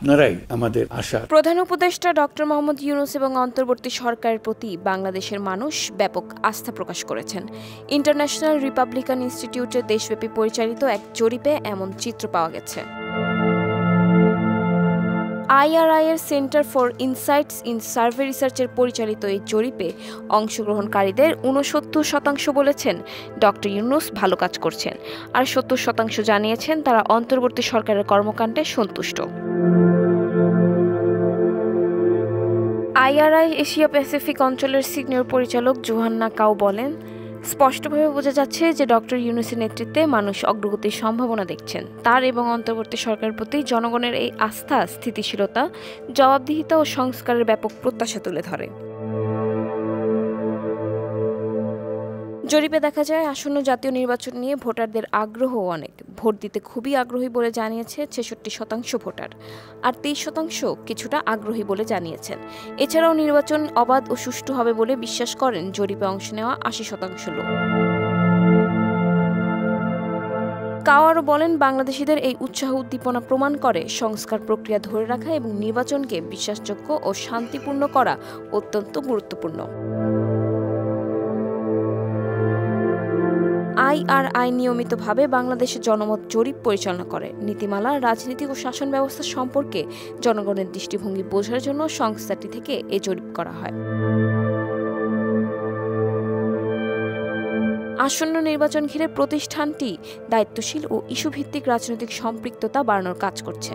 আপনারাই আমাদের আশা। প্রধান উপদেষ্টা ডক্টর মোহাম্মদ ইউনূস এবং অন্তর্বর্তী সরকারের প্রতি বাংলাদেশের মানুষ ব্যাপক আস্থা প্রকাশ করেছেন। ইন্টারন্যাশনাল রিপাবলিকান ইনস্টিটিউটের দেশব্যাপী পরিচালিত এক জরিপে এমন চিত্র পাওয়া গেছে। IRI এর centre for insights in survey রিসার্চের পরিচালিত এই জরিপে অংশগ্রহণকারীদের ৬৯% বলেছেন ডক্টর ইউনূস ভালো কাজ করছেন, আর ৭০% জানিয়েছেন তারা অন্তর্বর্তী সরকারের কর্মকাণ্ডে সন্তুষ্ট। IRI এশিয়া প্যাসিফিক অঞ্চলের সিনিয়র পরিচালক জোহান্না কাউ বলেন, স্পষ্টভাবে বোঝা যাচ্ছে যে ডক্টর ইউনূসের নেতৃত্বে মানুষ অগ্রগতির সম্ভাবনা দেখছেন। তার এবং অন্তর্বর্তী সরকারের প্রতি জনগণের এই আস্থা স্থিতিশীলতা, জবাবদিহিতা ও সংস্কারের ব্যাপক প্রত্যাশা তুলে ধরে। জরিপে দেখা যায় আসন্ন জাতীয় নির্বাচন নিয়ে ভোটারদের আগ্রহ অনেক। ভোট দিতে খুবই আগ্রহী বলে জানিয়েছে ৬৬% ভোটার, আর ২৩% কিছুটা আগ্রহী বলে জানিয়েছেন। এছাড়াও নির্বাচন অবাধ ও সুষ্ঠু হবে বলে বিশ্বাস করেন জরিপে অংশ নেওয়া ৮০% লোক। কাওয়ারও বলেন, বাংলাদেশিদের এই উৎসাহ উদ্দীপনা প্রমাণ করে সংস্কার প্রক্রিয়া ধরে রাখা এবং নির্বাচনকে বিশ্বাসযোগ্য ও শান্তিপূর্ণ করা অত্যন্ত গুরুত্বপূর্ণ। IRI নিয়মিতভাবে বাংলাদেশের জনমত জরিপ পরিচালনা করে। নীতিমালা, রাজনীতি ও শাসন ব্যবস্থা সম্পর্কে জনগণের দৃষ্টিভঙ্গি বোঝার জন্য সংস্থাটি থেকে এ জরিপ করা হয়। আসন্ন নির্বাচন ঘিরে প্রতিষ্ঠানটি দায়িত্বশীল ও ইস্যুভিত্তিক রাজনৈতিক সম্পৃক্ততা বাড়ানোর কাজ করছে।